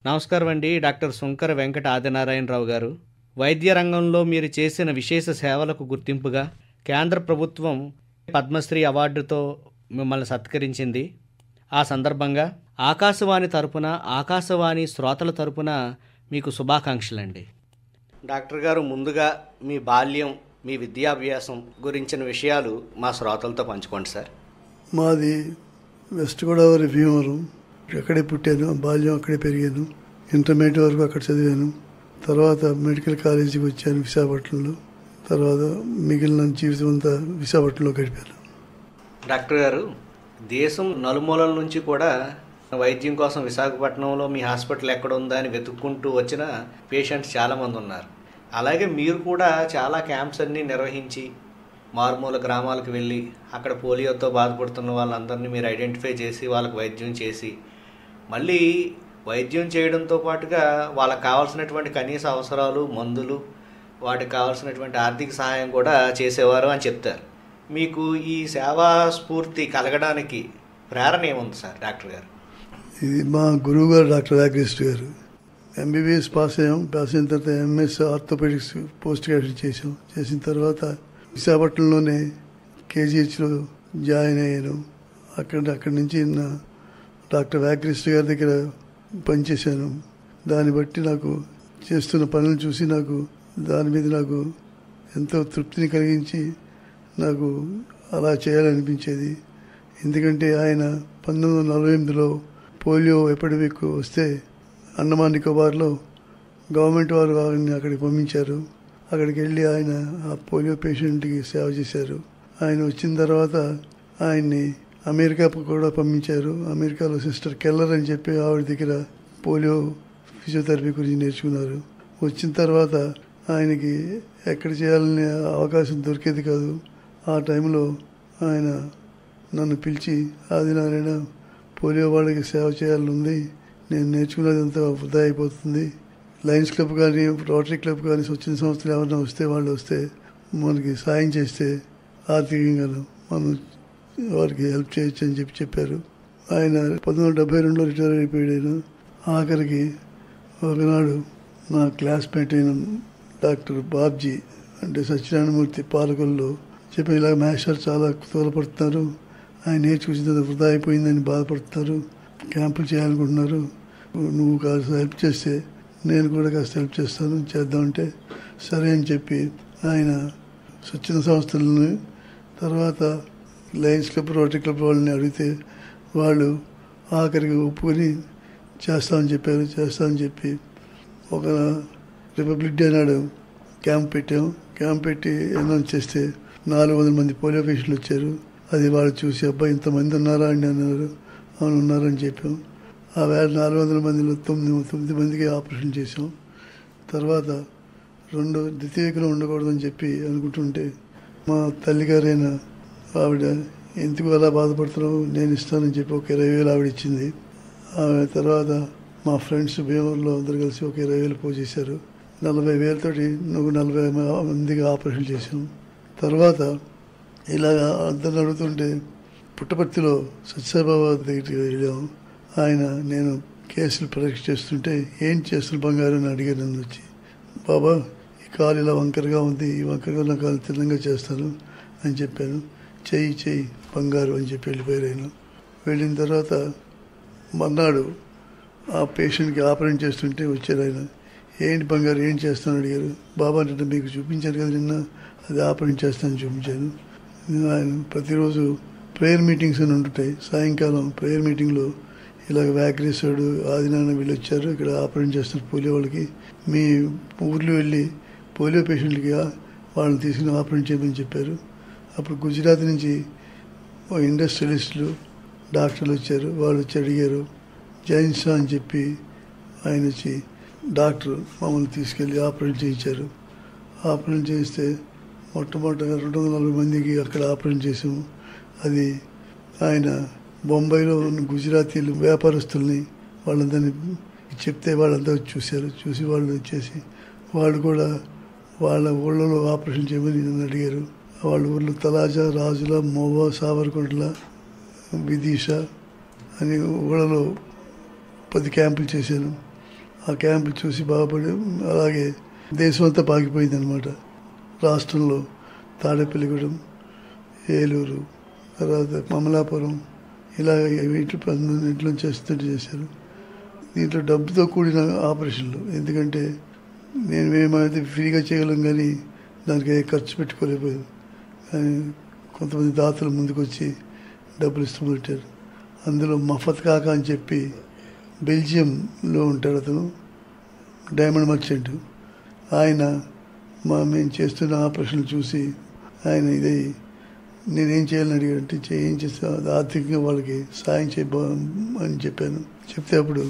నమస్కారం అండి. డాక్టర్ సుంకర వెంకట ఆదినారాయణరావు గారు. వైద్య రంగంలో మీరు చేసిన విశేష సేవలకు గుర్తింపుగా కేంద్ర ప్రభుత్వం పద్మశ్రీ అవార్డుతో మిమ్మల్ని సత్కరించింది. ఆ సందర్భంగా ఆకాశవాణి తరపున, ఆకాశవాణి శ్రోతల తరపున మీకు శుభాకాంక్షలండి. డాక్టర్ గారు, ముందుగా మీ బాల్యం, మీ విద్యాభ్యాసం గురించిన విషయాలు మా శ్రోతలతో పంచుకోండి సార్. మాది వెస్ట్ గోదావరి భీమవరం. అక్కడే పుట్టాను, బాల్యం అక్కడే పెరిగాను. ఇంటర్మీడియట్ వరకు అక్కడ చదివాను. తర్వాత మెడికల్ కాలేజీకి వచ్చాను విశాఖపట్నంలో. తర్వాత మిగిలిన జీవితం అంతా విశాఖపట్నంలో గడిపాను. డాక్టర్ గారు, దేశం నలుమూలల నుంచి కూడా వైద్యం కోసం విశాఖపట్నంలో మీ హాస్పిటల్ ఎక్కడ ఉందా అని వెతుక్కుంటూ వచ్చిన పేషెంట్స్ చాలామంది ఉన్నారు. అలాగే మీరు కూడా చాలా క్యాంప్స్ అన్నీ నిర్వహించి మారుమూల గ్రామాలకు వెళ్ళి అక్కడ పోలియోతో బాధపడుతున్న వాళ్ళందరినీ మీరు ఐడెంటిఫై చేసి వాళ్ళకి వైద్యం చేసి, మళ్ళీ వైద్యం చేయడంతో పాటుగా వాళ్ళకి కావాల్సినటువంటి కనీస అవసరాలు, మందులు, వాటికి కావాల్సినటువంటి ఆర్థిక సహాయం కూడా చేసేవారు అని చెప్తారు. మీకు ఈ సేవా స్ఫూర్తి కలగడానికి ప్రేరణ ఏముంది సార్ డాక్టర్ గారు? ఇది మా గురువు గారు డాక్టర్ రాఘవేశ్వర గారు. ఎంబీబీఎస్ పాస్ అయ్యాం. పాస్ అయిన తర్వాత ఎంఎస్ ఆర్థోపెడిక్స్ పోస్ట్ గ్రాడ్యుయేట్ చేసాం. చేసిన తర్వాత విశాఖపట్నంలోనే కేజీహెచ్లో జాయిన్ అయ్యాను. అక్కడి నుంచి డాక్టర్ రాఘవేశ్వర గారి దగ్గర పనిచేశాను. దాన్ని బట్టి నాకు చేస్తున్న పనులను చూసి దాని మీద నాకు ఎంతో తృప్తిని కలిగించి నాకు అలా చేయాలనిపించేది. ఎందుకంటే ఆయన 1948లో పోలియో ఎపిడమిక్ వస్తే అండమాన్ నికోబార్లో గవర్నమెంట్ వారు ఆయన్ని అక్కడికి పంపించారు. అక్కడికి వెళ్ళి ఆయన ఆ పోలియో పేషెంట్కి సేవ చేశారు. ఆయన వచ్చిన తర్వాత ఆయన్ని అమెరికా కూడా పంపించారు. అమెరికాలో సిస్టర్ కెల్లర్ అని చెప్పి ఆవిడ దగ్గర పోలియో ఫిజియోథెరపీ గురించి నేర్చుకున్నారు. వచ్చిన తర్వాత ఆయనకి ఎక్కడ చేయాలనే అవకాశం దొరికేది కాదు. ఆ టైంలో ఆయన నన్ను పిలిచి, ఆదినారాయణ, పోలియో వాళ్ళకి సేవ చేయాలని ఉంది, నేను నేర్చుకున్నదంతా వృధా అయిపోతుంది. లయన్స్ క్లబ్ కానీ, రోటరీ క్లబ్ కానీ, స్వచ్ఛంద సంస్థలు ఎవరైనా వస్తే మనకి సాయం చేస్తే ఆర్థికంగా మనం వారికి హెల్ప్ చేయొచ్చు అని చెప్పారు. ఆయన 1972లో రిటైర్ అయిపోయాడు. ఆఖరికి ఒకనాడు నా క్లాస్మేట్ అయిన డాక్టర్ బాబ్జీ, అంటే సత్యనారాయణమూర్తి పాలకొల్లో చెప్పి, ఇలా మాస్టర్ చాలా తోలపడుతున్నారు, ఆయన నేర్చుకొచ్చిన తర్వాత వృధా అయిపోయిందని బాధపడుతున్నారు, క్యాంపులు చేయాలనుకుంటున్నారు, నువ్వు కాస్త హెల్ప్ చేస్తే నేను కూడా కాస్త హెల్ప్ చేద్దామంటే సరే అని చెప్పి ఆయన స్వచ్ఛంద సంస్థలను, తర్వాత లయన్స్ క్లబ్, రోటరీ క్లబ్ వాళ్ళని అడిగితే వాళ్ళు ఆఖరికి ఒప్పుకొని చేస్తామని చెప్పి ఒక రిపబ్లిక్ డే నాడు క్యాంప్ పెట్టాం. క్యాంప్ పెట్టి అనౌన్స్ చేస్తే 400 మంది పోలియో పేషెంట్లు వచ్చారు. అది వాళ్ళు చూసి, అబ్బాయి ఇంతమంది ఉన్నారా అండి అన్నారు. అవును ఉన్నారని చెప్పాం. ఆ వేళ 400 మందిలో 9 మందికి ఆపరేషన్ చేసాం. తర్వాత ద్వితీయకులు ఉండకూడదని చెప్పి అనుకుంటుంటే మా తల్లిగారైన ఆవిడ, ఎందుకు అలా బాధపడుతున్నావు, నేను ఇస్తానని చెప్పి ఒక 20,000 ఆవిడ ఇచ్చింది. ఆమె తర్వాత మా ఫ్రెండ్స్ భీమవరంలో అందరు కలిసి ఒక 20,000 పోసేశారు. 40,000తోటి 40 మందికి ఆపరేషన్ చేసాం. తర్వాత ఇలాగా అందరిని అడుగుతుంటే పుట్టపర్తిలో సత్యసాయిబాబా దగ్గరికి వెళ్ళాం. ఆయన నేను కేసులు పరీక్ష చేస్తుంటే, ఏం చేస్తున్న బంగారు అని అడిగారు నన్ను వచ్చి. బాబా, ఈ కాలు ఇలా వంకరగా ఉంది, ఈ వంకరగా నా కాలు తిన్నంగా చేస్తాను అని చెప్పాను. చెయ్యి బంగారు అని చెప్పి వెళ్ళిపోయారు ఆయన. వెళ్ళిన తర్వాత మర్నాడు ఆ పేషెంట్కి ఆపరేషన్ చేస్తుంటే వచ్చారు ఆయన. ఏంటి బంగారు, ఏం చేస్తాను అడిగారు. బాబా అంటే మీకు చూపించాను కదా నిన్న, అది ఆపరేషన్ చేస్తానని చూపించాను. ఆయన ప్రతిరోజు ప్రేయర్ మీటింగ్స్ అని ఉంటుంటాయి. సాయంకాలం ప్రేయర్ మీటింగ్లో ఇలాగ వ్యాఘ్రేశ్వరుడు, ఆదినారాయణ వీళ్ళు వచ్చారు, ఇక్కడ ఆపరేషన్ చేస్తున్నారు పోలియో వాళ్ళకి, మీ ఊర్లో వెళ్ళి పోలియో పేషెంట్లకి వాళ్ళని తీసుకుని ఆపరేషన్ చేయమని చెప్పారు. అప్పుడు గుజరాత్ నుంచి ఇండస్ట్రియలిస్టులు, డాక్టర్లు వచ్చారు. వాళ్ళు వచ్చి అడిగారు. జైన్సా అని చెప్పి ఆయన వచ్చి డాక్టర్ మమ్మల్ని తీసుకెళ్ళి ఆపరేషన్ చేయించారు. ఆపరేషన్ చేస్తే మొట్టమొదటిగా 240 మందికి అక్కడ ఆపరేషన్ చేసాము. అది ఆయన బొంబాయిలో ఉన్న గుజరాతీలు వ్యాపారస్తుల్ని వాళ్ళందరినీ చెప్తే వాళ్ళంతా చూశారు. చూసి వాళ్ళు వచ్చేసి వాళ్ళు కూడా వాళ్ళ ఊళ్ళలో ఆపరేషన్ చేయమని నన్ను అడిగారు. వాళ్ళ ఊళ్ళో తలాజా, రాజుల, మోవా, సావర్కొండల, విదిష అని ఊళ్ళలో 10 క్యాంపులు చేశాను. ఆ క్యాంపులు చూసి బాగుపడి అలాగే దేశం అంతా పాకిపోయింది అనమాట. రాష్ట్రంలో తాడేపల్లిగూడెం, ఏలూరు, తర్వాత మమలాపురం ఇలాగ వీటిలో చేశారు. దీంట్లో డబ్బుతో కూడిన ఆపరేషన్లు. ఎందుకంటే మేమైతే ఫ్రీగా చేయగలం కానీ దానికి ఖర్చు పెట్టుకోలేకపోయాం. కానీ కొంతమంది దాతలు ముందుకు వచ్చి డబ్బులు ఇస్తూ పెట్టారు. అందులో మఫత్ కాక అని చెప్పి బెల్జియంలో ఉంటాడు అతను, డైమండ్ మర్చెంట్. ఆయన మేము చేస్తున్న ఆపరేషన్లు చూసి ఆయన ఇదే నేనేం చేయాలని అడిగాడంటే ఏం చేస్తా ఆర్థికంగా వాళ్ళకి సాయం అని చెప్పాను. చెప్తే అప్పుడు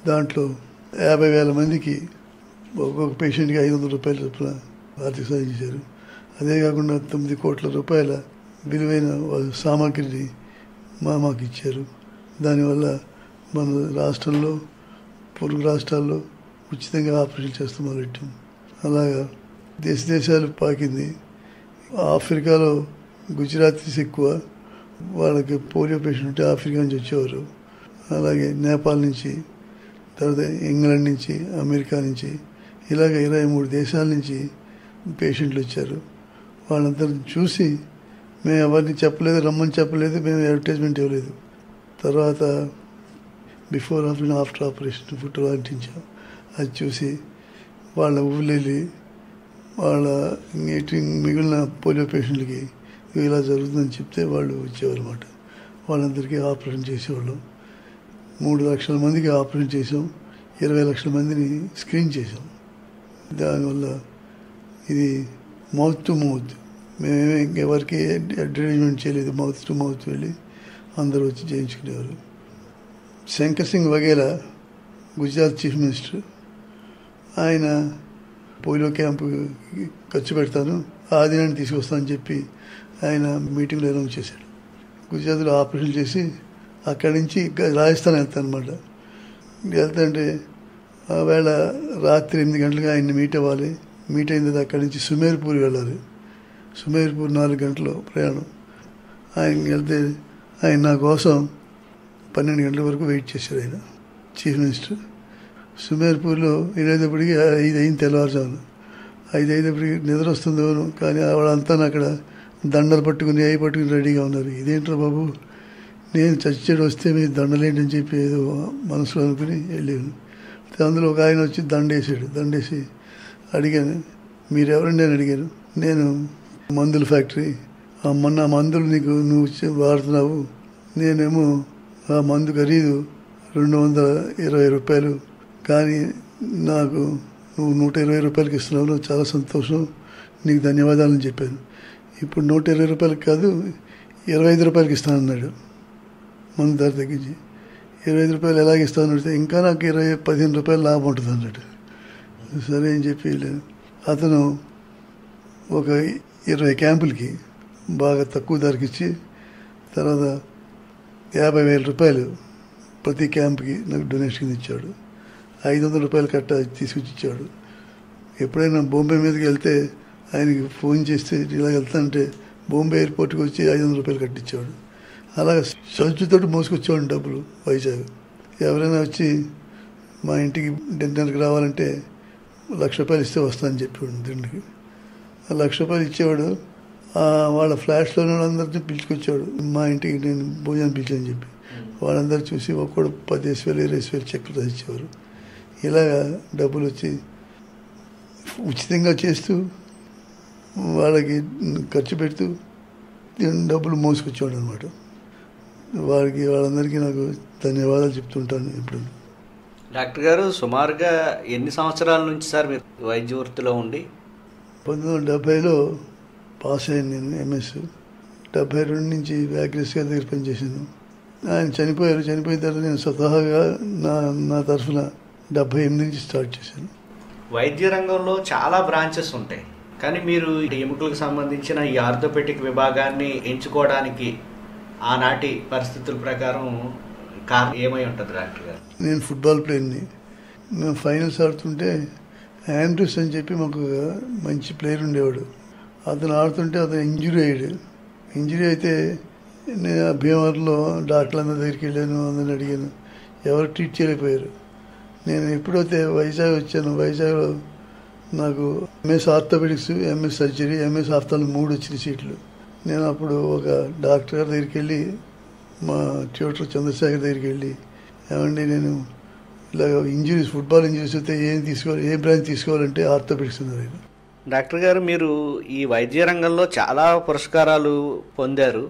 దాంట్లో 50,000 మందికి ఒక్కొక్క పేషెంట్కి 500 రూపాయల చొప్పున ఆర్థిక సాయం చేశారు. అదే కాకుండా 9 కోట్ల రూపాయల విలువైన సామాగ్రిని మాకు ఇచ్చారు. దానివల్ల మన రాష్ట్రంలో పొరుగు రాష్ట్రాల్లో ఉచితంగా ఆపరేషన్ చేస్తూ మొదలెట్టాం. అలాగా దేశాలు పాకింది. ఆఫ్రికాలో గుజరాతీస్ ఎక్కువ, వాళ్ళకి పోలియో పేషెంట్ ఉంటే ఆఫ్రికా నుంచి వచ్చేవారు. అలాగే నేపాల్ నుంచి, తర్వాత ఇంగ్లాండ్ నుంచి, అమెరికా నుంచి ఇలాగ 23 దేశాల నుంచి పేషెంట్లు వచ్చారు. వాళ్ళందరిని చూసి మేము ఎవరిని చెప్పలేదు, రమ్మని చెప్పలేదు, మేము అడ్వర్టైజ్మెంట్ ఇవ్వలేదు. తర్వాత బిఫోర్ ఆఫ్టర్ ఆపరేషన్ ఫోటో అంటించాం. అది చూసి వాళ్ళ ఊళ్ళెళ్ళి వాళ్ళ మిగిలిన పోలియో పేషెంట్లకి ఇలా జరుగుతుందని చెప్తే వాళ్ళు వచ్చేవారు అన్నమాట. వాళ్ళందరికీ ఆపరేషన్ చేసేవాళ్ళం. 3 లక్షల మందికి ఆపరేషన్ చేసాం. 20 లక్షల మందిని స్క్రీన్ చేసాం. దానివల్ల ఇది మౌత్ టు మౌత్, మేమేమి ఎవరికి అడ్వర్టైజ్మెంట్ చేయలేదు. మౌత్ టు మౌత్ వెళ్ళి అందరూ వచ్చి చేయించుకునేవారు. శంకర్ సింగ్ వఘేలా గుజరాత్ చీఫ్ మినిస్టర్, ఆయన పోలియో క్యాంపు ఖర్చు పెడతాను, ఆ దినాన్ని తీసుకొస్తానని చెప్పి ఆయన మీటింగ్లో అనౌన్స్ చేశాడు. గుజరాత్లో ఆపరేషన్ చేసి అక్కడి నుంచి రాజస్థాన్ వెళ్తానమాట. వెళ్తాంటే ఆవేళ రాత్రి 8 గంటలకు ఆయన్ని మీట్ అవ్వాలి. మీట్ అయిన తర్వాత అక్కడి నుంచి సుమేర్పూర్ వెళ్ళాలి. సుమేర్పూర్ 4 గంటలు ప్రయాణం. ఆయన వెళ్తే ఆయన నా కోసం 12 గంటల వరకు వెయిట్ చేశారు. ఆయన చీఫ్ మినిస్టర్ సుమేర్పూర్లో వెళ్ళేటప్పటికి 5 అయింది తెల్లవారుజామున. 5 అయినప్పటికి నిద్ర వస్తుందో కానీ వాళ్ళంతా అక్కడ దండలు పట్టుకుని అవి పట్టుకుని రెడీగా ఉన్నారు. ఇదేంట్రా బాబు, నేను చచ్చేడు వస్తే మీరు దండలేంటని చెప్పి ఏదో మనసులో అనుకుని వెళ్ళాను. అందులో ఒక ఆయన వచ్చి దండేసాడు. దండేసి అడిగాను, మీరెవరండి అని అడిగాను. నేను మందుల ఫ్యాక్టరీ, మొన్న మందులు నువ్వు వాడుతున్నావు, నేనేమో ఆ మందు ఖరీదు 220 రూపాయలు, కానీ నాకు నువ్వు 120 రూపాయలకి ఇస్తున్నావు, నువ్వు చాలా సంతోషం, నీకు ధన్యవాదాలని చెప్పాను. ఇప్పుడు 120 రూపాయలకి కాదు 25 రూపాయలకి ఇస్తానన్నాడు. మందు ధర తగ్గించి 25 రూపాయలు ఎలాగ ఇస్తాను అడిగితే ఇంకా నాకు 15 రూపాయలు లాభం ఉంటుంది అన్నాడు. సరే అని చెప్పి అతను ఒక 20 క్యాంపులకి బాగా తక్కువ ధరకి ఇచ్చి తర్వాత 50,000 రూపాయలు ప్రతి క్యాంప్కి నాకు డొనేషన్ ఇచ్చాడు. 500 రూపాయలు కట్ట తీసుకొచ్చి ఇచ్చాడు. ఎప్పుడైనా బాంబే మీదకి వెళ్తే ఆయనకి ఫోన్ చేస్తే ఇలా వెళ్తానంటే బాంబే ఎయిర్పోర్ట్కి వచ్చి 500 రూపాయలు కట్టించాడు. అలాగ సంచుతో మోసుకొచ్చేవాడు డబ్బులు వైజాగ్. ఎవరైనా వచ్చి మా ఇంటికి డిన్నర్కి రావాలంటే 1,00,000 రూపాయలు ఇస్తే వస్తానని చెప్పేవాడు. తిండికి 1,00,000 రూపాయలు ఇచ్చేవాడు. వాళ్ళ ఫ్లాట్స్లో వాళ్ళందరినీ పిలుచుకొచ్చేవాడు. మా ఇంటికి నేను భోజనం పిలిచాను చెప్పి వాళ్ళందరూ చూసి ఒక్కడు 10,000 20,000 చెక్కులు రాసిచ్చేవారు. ఇలాగా డబ్బులు వచ్చి ఉచితంగా చేస్తూ వాళ్ళకి ఖర్చు పెడుతూ డబ్బులు మోసుకొచ్చేవాడు అనమాట. వాళ్ళందరికీ నాకు ధన్యవాదాలు చెప్తుంటాను ఇప్పుడు. డాక్టర్ గారు, సుమారుగా ఎన్ని సంవత్సరాల నుంచి సార్ మీరు వైద్య వృత్తిలో ఉండి? 1970లో పాస్ అయ్యాను నేను ఎంఎస్. 72 నుంచి వ్యాగ్రెస్ గారి దగ్గర పనిచేశాను. ఆయన చనిపోయారు. చనిపోయిన తర్వాత నేను స్వతహాగా నా తరఫున 78 నుంచి స్టార్ట్ చేశాను. వైద్య రంగంలో చాలా బ్రాంచెస్ ఉంటాయి, కానీ మీరు ఎముకలకు సంబంధించిన ఈ ఆర్థోపెడిక్ విభాగాన్ని ఎంచుకోవడానికి ఆనాటి పరిస్థితుల ప్రకారం కారణం ఏమై ఉంటుంది డాక్టర్ గారు? నేను ఫుట్బాల్ ప్లేయర్ని. మేము ఫైనల్స్ ఆడుతుంటే ఆండ్రూస్ అని చెప్పి మాకు మంచి ప్లేయర్ ఉండేవాడు. అతను ఆడుతుంటే అతను ఇంజురీ అయ్యాడు. ఇంజురీ అయితే నేను భీమవరంలో డాక్టర్లందరి దగ్గరికి వెళ్ళాను, అందరిని అడిగాను, ఎవరు ట్రీట్ చేయలేకపోయారు. నేను ఎప్పుడైతే వైజాగ్ వచ్చాను, వైజాగ్లో నాకు MS orthopaedics, MS surgery, MS ophthalmology 3 వచ్చిన సీట్లు. నేను అప్పుడు ఒక డాక్టర్ గారి దగ్గరికి వెళ్ళి, మా ట్యూటర్ చంద్రశేఖర్ దగ్గరికి వెళ్ళి, ఏమండి నేను ఇలాగ ఇంజురీస్, ఫుట్బాల్ ఇంజురీస్ అయితే ఏం తీసుకోవాలి, ఏ బ్రాంచ్ తీసుకోవాలంటే ఆర్థోపెడిక్స్ ఉన్నారు ఆయన. డాక్టర్ గారు, మీరు ఈ వైద్య రంగంలో చాలా పురస్కారాలు పొందారు.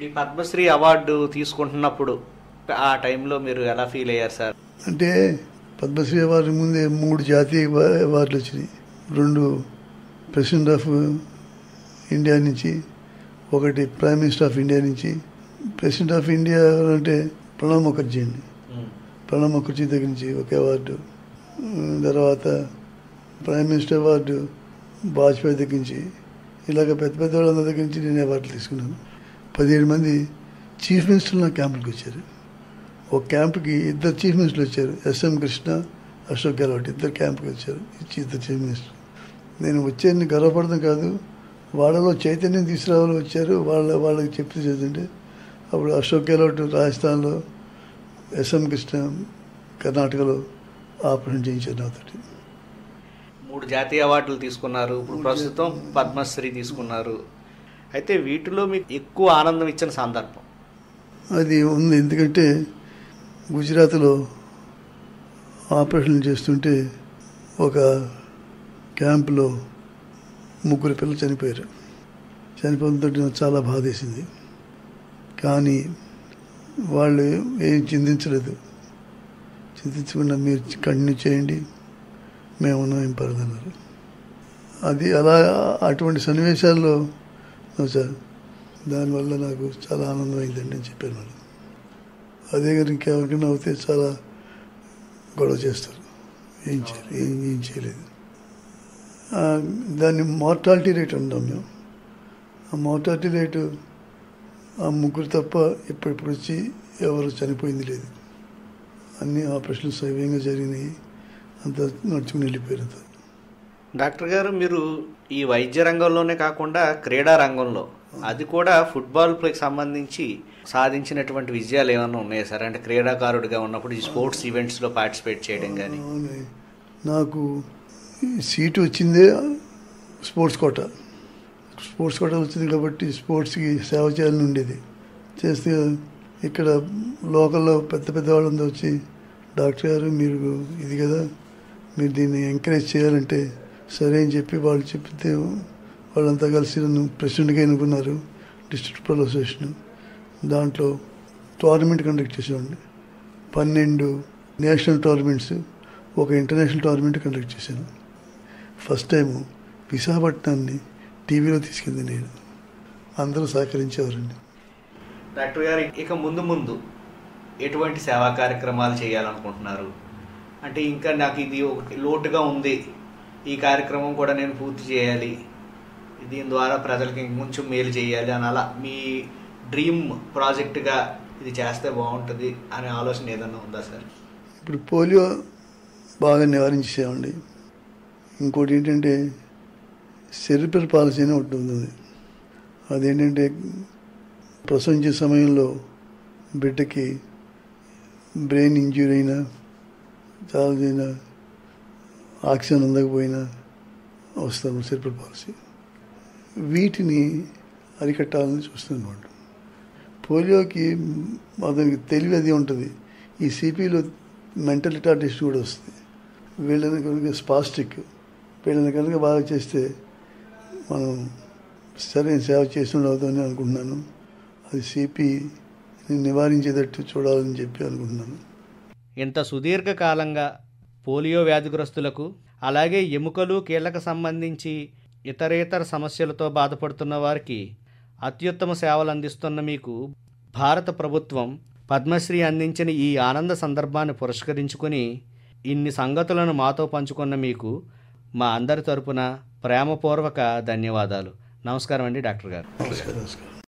ఈ పద్మశ్రీ అవార్డు తీసుకుంటున్నప్పుడు ఆ టైంలో మీరు ఎలా ఫీల్ అయ్యారు సార్? అంటే పద్మశ్రీ అవార్డు ముందే 3 జాతీయ అవార్డులు వచ్చినాయి. 2 ప్రెసిడెంట్ ఆఫ్ ఇండియా నుంచి, 1 ప్రైమ్ మినిస్టర్ ఆఫ్ ఇండియా నుంచి. ప్రెసిడెంట్ ఆఫ్ ఇండియా అంటే ప్రణబ్ ముఖర్జీ అండి. ప్రణబ్ ముఖర్జీ దగ్గర నుంచి ఒక అవార్డు, తర్వాత ప్రైమ్ మినిస్టర్ అవార్డు వాజ్పేయి దగ్గర నుంచి, ఇలాగ పెద్ద పెద్ద వాళ్ళందరి దగ్గర నుంచి నేను అవార్డులు తీసుకున్నాను. 17 మంది చీఫ్ మినిస్టర్లు నా క్యాంపుకి వచ్చారు. ఒక క్యాంప్కి 2 చీఫ్ మినిస్టర్లు వచ్చారు, ఎస్ఎం కృష్ణ, అశోక్ గెహ్లోట్, 2 క్యాంప్కి వచ్చారు, 2 చీఫ్ మినిస్టర్. నేను వచ్చేది గర్వపడడం కాదు, వాళ్ళలో చైతన్యం తీసుకురావాలని వచ్చారు. వాళ్ళకి చెప్తే చదువుతుంటే అప్పుడు అశోక్ గెహ్లోట్ రాజస్థాన్లో, ఎస్ఎం కృష్ణ కర్ణాటకలో ఆపరేషన్ చేయించారు నాతోటి. 3 జాతీయ అవార్డులు తీసుకున్నారు, ఇప్పుడు ప్రస్తుతం పద్మశ్రీ తీసుకున్నారు. అయితే వీటిలో మీకు ఎక్కువ ఆనందం ఇచ్చిన సందర్భం అది ఉంది. ఎందుకంటే గుజరాత్లో ఆపరేషన్లు చేస్తుంటే ఒక క్యాంపులో 3 పిల్లలు చనిపోయారు. చనిపోతుంటే నాకు చాలా బాధ వేసింది. కానీ వాళ్ళు ఏం చింతించలేదు. చింతించకుండా మీరు కంటిన్యూ చేయండి, మేము ఏం పర్వాలన్నారు. అది అలా అటువంటి సన్నివేశాల్లో సార్, దానివల్ల నాకు చాలా ఆనందం అయిందండి అని చెప్పాను వాళ్ళు. అదే కానీ ఇంకెవరికైనా అవుతే చాలా గొడవ చేస్తారు, ఏం చేయలేదు. దాన్ని మార్టాలిటీ రేట్ అంటాం మేము. ఆ మార్టాలిటీ రేటు ఆ 3 తప్ప ఇప్పుడు వచ్చి ఎవరు చనిపోయింది లేదు. అన్ని ఆపరేషన్లు సవ్యంగా జరిగినాయి, అంతా నడుచుకుని వెళ్ళిపోయారు. డాక్టర్ గారు, మీరు ఈ వైద్య రంగంలోనే కాకుండా క్రీడా రంగంలో, అది కూడా ఫుట్బాల్కి సంబంధించి సాధించినటువంటి విజయాలు ఏమైనా ఉన్నాయా సార్? అంటే క్రీడాకారుడిగా ఉన్నప్పుడు ఈ స్పోర్ట్స్ ఈవెంట్స్లో పార్టిసిపేట్ చేయడం కానీ. నాకు సీటు వచ్చిందే స్పోర్ట్స్ కోటా వచ్చింది కాబట్టి స్పోర్ట్స్కి సేవ చేయాలని ఉండేది. చేస్తే ఇక్కడ లోకల్లో పెద్ద పెద్ద వాళ్ళంతా వచ్చి, డాక్టర్ గారు మీరు ఇది కదా, మీరు దీన్ని ఎంకరేజ్ చేయాలంటే సరే అని చెప్పి వాళ్ళు చెప్తే వాళ్ళంతా కలిసి నన్ను ప్రెసిడెంట్గా ఎన్నుకున్నారు. డిస్ట్రిక్ట్ ఫుట్బాల్ అసోసియేషన్ దాంట్లో టోర్నమెంట్ కండక్ట్ చేసేవాడిని. 12 national tournaments, 1 international tournament conduct చేశాను. ఫస్ట్ టైము విశాఖపట్నాన్ని టీవీలో తీసుకెళ్ళి నేను, అందరూ సహకరించేవారండి. డాక్టర్ గారు, ఇక ముందు ఎటువంటి సేవా కార్యక్రమాలు చేయాలనుకుంటున్నారు? అంటే ఇంకా నాకు ఇది లోటుగా ఉంది, ఈ కార్యక్రమం కూడా నేను పూర్తి చేయాలి, దీని ద్వారా ప్రజలకి ఇంకొంచెం మేలు చేయాలి అని, అలా మీ డ్రీమ్ ప్రాజెక్టుగా ఇది చేస్తే బాగుంటుంది అనే ఆలోచన ఏదన్నా ఉందా సార్? ఇప్పుడు పోలియో బాగా నివారించేసామండి. ఇంకోటి ఏంటంటే సెరిబ్రల్ పాలసీ అని ఒకటి ఉంది. అదేంటంటే ప్రసవించే సమయంలో బిడ్డకి బ్రెయిన్ ఇంజ్యూరీ అయినా, చాలా ఆక్సిజన్ అందకపోయినా వస్తాము సెరిబ్రల్ పాలసీ. వీటిని అరికట్టాలని చూస్తున్నాను. పోలియోకి అతనికి తెలివి అది ఉంటుంది. ఈ సిపిలో మెంటల్ రిటార్డేషన్ కూడా వస్తుంది. వీళ్ళని కనుక స్పాస్టిక్, వీళ్ళని కనుక బాగా చేస్తే మనం సరైన సేవ చేసిన అవుతామని అనుకుంటున్నాను. అది సిపిని నివారించేటట్టు చూడాలని చెప్పి అనుకుంటున్నాను. ఇంత సుదీర్ఘకాలంగా పోలియో వ్యాధిగ్రస్తులకు, అలాగే ఎముకలు కీళ్ళకు సంబంధించి ఇతరేతర సమస్యలతో బాధపడుతున్న వారికి అత్యుత్తమ సేవలు అందిస్తున్న మీకు భారత ప్రభుత్వం పద్మశ్రీ అందించిన ఈ ఆనంద సందర్భాన్ని పురస్కరించుకుని ఇన్ని సంగతులను మాతో పంచుకున్న మీకు మా అందరి తరపున ప్రేమపూర్వక ధన్యవాదాలు. నమస్కారం అండి డాక్టర్ గారు. నమస్కారం.